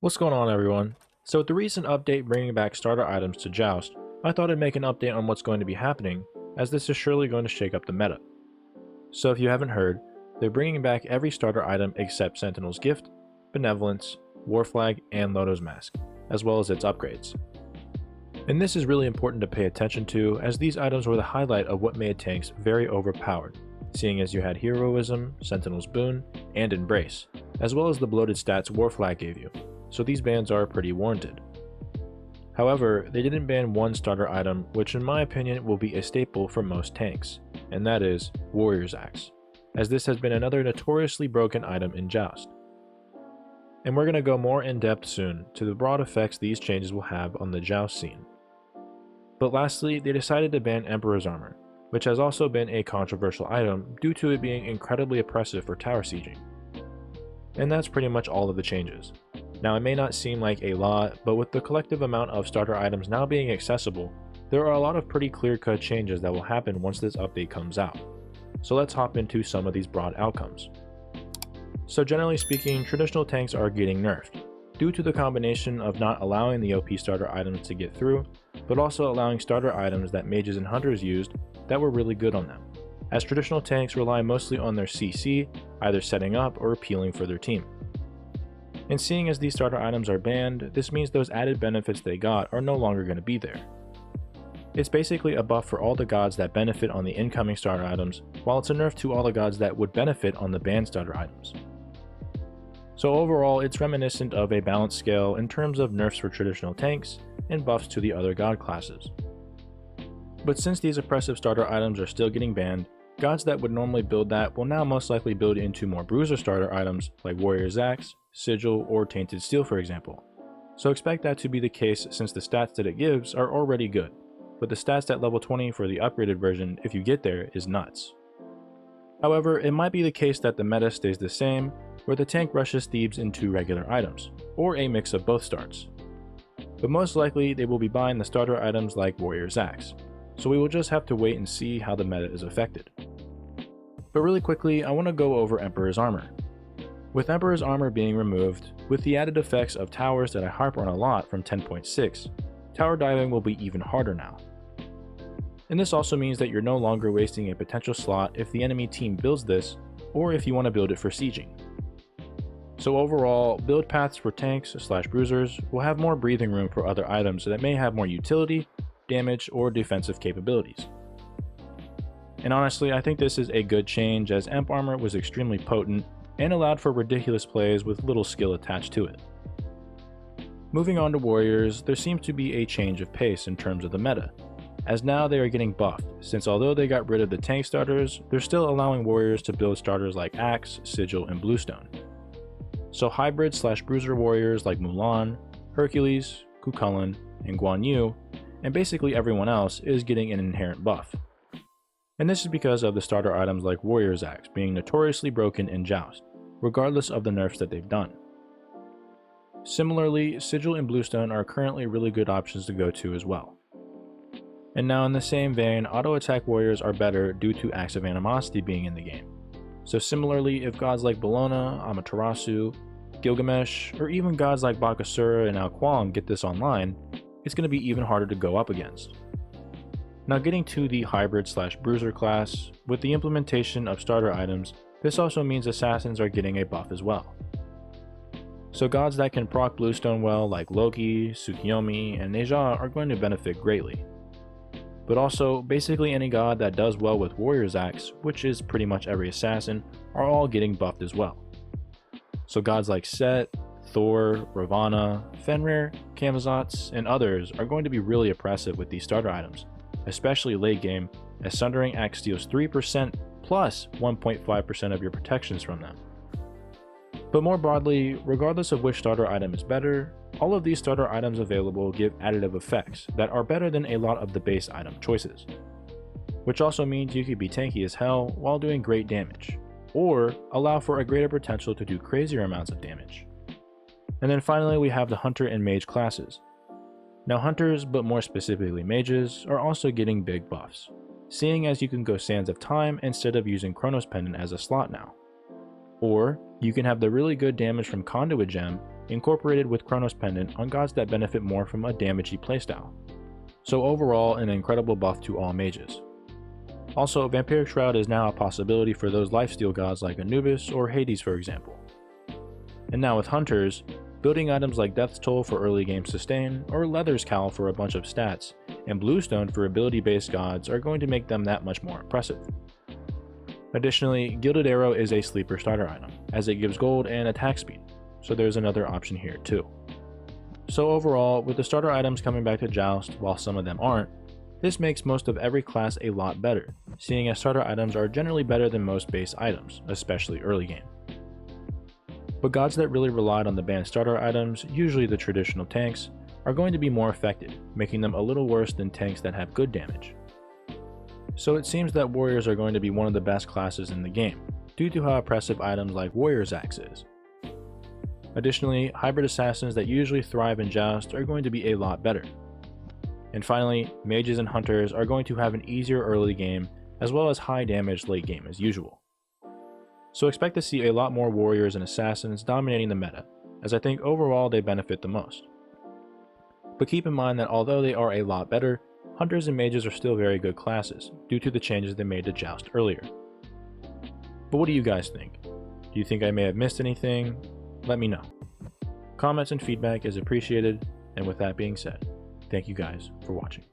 What's going on, everyone? So with the recent update bringing back starter items to Joust, I thought I'd make an update on what's going to be happening, as this is surely going to shake up the meta. So if you haven't heard, they're bringing back every starter item except Sentinel's Gift, Benevolence, War Flag, and Loto's Mask, as well as its upgrades. And this is really important to pay attention to, as these items were the highlight of what made tanks very overpowered, seeing as you had Heroism, Sentinel's Boon, and Embrace, as well as the bloated stats War Flag gave you, so these bans are pretty warranted. However, they didn't ban one starter item which in my opinion will be a staple for most tanks, and that is Warrior's Axe, as this has been another notoriously broken item in Joust. And we're going to go more in depth soon to the broad effects these changes will have on the Joust scene. But lastly, they decided to ban Emperor's Armor, which has also been a controversial item due to it being incredibly oppressive for tower sieging. And that's pretty much all of the changes. Now, it may not seem like a lot, but with the collective amount of starter items now being accessible, there are a lot of pretty clear-cut changes that will happen once this update comes out. So let's hop into some of these broad outcomes. So generally speaking, traditional tanks are getting nerfed, due to the combination of not allowing the OP starter items to get through, but also allowing starter items that mages and hunters used that were really good on them, as traditional tanks rely mostly on their CC, either setting up or appealing for their team. And seeing as these starter items are banned, this means those added benefits they got are no longer going to be there. It's basically a buff for all the gods that benefit on the incoming starter items, while it's a nerf to all the gods that would benefit on the banned starter items. So overall, it's reminiscent of a balanced scale in terms of nerfs for traditional tanks and buffs to the other god classes. But since these oppressive starter items are still getting banned, gods that would normally build that will now most likely build into more bruiser starter items like Warrior's Axe, Sigil, or Tainted Steel for example. So expect that to be the case since the stats that it gives are already good, but the stats at level 20 for the upgraded version, if you get there, is nuts. However, it might be the case that the meta stays the same, where the tank rushes thieves into regular items, or a mix of both starts. But most likely they will be buying the starter items like Warrior's Axe, so we will just have to wait and see how the meta is affected. But really quickly, I want to go over Emperor's Armor. With Emperor's Armor being removed, with the added effects of towers that I harp on a lot from 10.6, tower diving will be even harder now. And this also means that you're no longer wasting a potential slot if the enemy team builds this, or if you want to build it for sieging. So overall, build paths for tanks / bruisers will have more breathing room for other items that may have more utility, damage, or defensive capabilities. And honestly, I think this is a good change as Emp Armor was extremely potent and allowed for ridiculous plays with little skill attached to it. Moving on to warriors, there seems to be a change of pace in terms of the meta, as now they are getting buffed, since although they got rid of the tank starters, they're still allowing warriors to build starters like Axe, Sigil, and Bluestone. So hybrid / bruiser warriors like Mulan, Hercules, Cuchulainn, and Guan Yu, and basically everyone else is getting an inherent buff. And this is because of the starter items like Warrior's Axe being notoriously broken in Joust, regardless of the nerfs that they've done. Similarly, Sigil and Bluestone are currently really good options to go to as well. And now in the same vein, auto attack warriors are better due to Acts of Animosity being in the game. So similarly, if gods like Bellona, Amaterasu, Gilgamesh, or even gods like Bakasura and Ao Kuang get this online, it's going to be even harder to go up against. Now getting to the hybrid / bruiser class, with the implementation of starter items, this also means assassins are getting a buff as well. So gods that can proc Bluestone well like Loki, Tsukiyomi, and Neja are going to benefit greatly. But also, basically any god that does well with Warrior's Axe, which is pretty much every assassin, are all getting buffed as well. So gods like Set, Thor, Ravana, Fenrir, Camazotz, and others are going to be really oppressive with these starter items, especially late game, as Sundering Axe steals 3% plus 1.5% of your protections from them. But more broadly, regardless of which starter item is better, all of these starter items available give additive effects that are better than a lot of the base item choices. Which also means you could be tanky as hell while doing great damage, or allow for a greater potential to do crazier amounts of damage. And then finally we have the Hunter and Mage classes. Now hunters, but more specifically mages, are also getting big buffs, seeing as you can go Sands of Time instead of using Chronos Pendant as a slot now. Or you can have the really good damage from Conduit Gem incorporated with Chronos Pendant on gods that benefit more from a damagey playstyle. So overall, an incredible buff to all mages. Also, Vampiric Shroud is now a possibility for those lifesteal gods like Anubis or Hades for example. And now with Hunters, building items like Death's Toll for early game sustain, or Leather's Cowl for a bunch of stats, and Bluestone for ability-based gods are going to make them that much more impressive. Additionally, Gilded Arrow is a sleeper starter item, as it gives gold and attack speed, so there's another option here too. So overall, with the starter items coming back to Joust while some of them aren't, this makes most of every class a lot better, seeing as starter items are generally better than most base items, especially early game. But gods that really relied on the banned starter items, usually the traditional tanks, are going to be more effective, making them a little worse than tanks that have good damage. So it seems that warriors are going to be one of the best classes in the game, due to how oppressive items like Warrior's Axe is. Additionally, hybrid assassins that usually thrive in Joust are going to be a lot better. And finally, mages and hunters are going to have an easier early game, as well as high damage late game as usual. So expect to see a lot more warriors and assassins dominating the meta, as I think overall they benefit the most. But keep in mind that although they are a lot better, hunters and mages are still very good classes, due to the changes they made to Joust earlier. But what do you guys think? Do you think I may have missed anything? Let me know. Comments and feedback is appreciated, and with that being said, thank you guys for watching.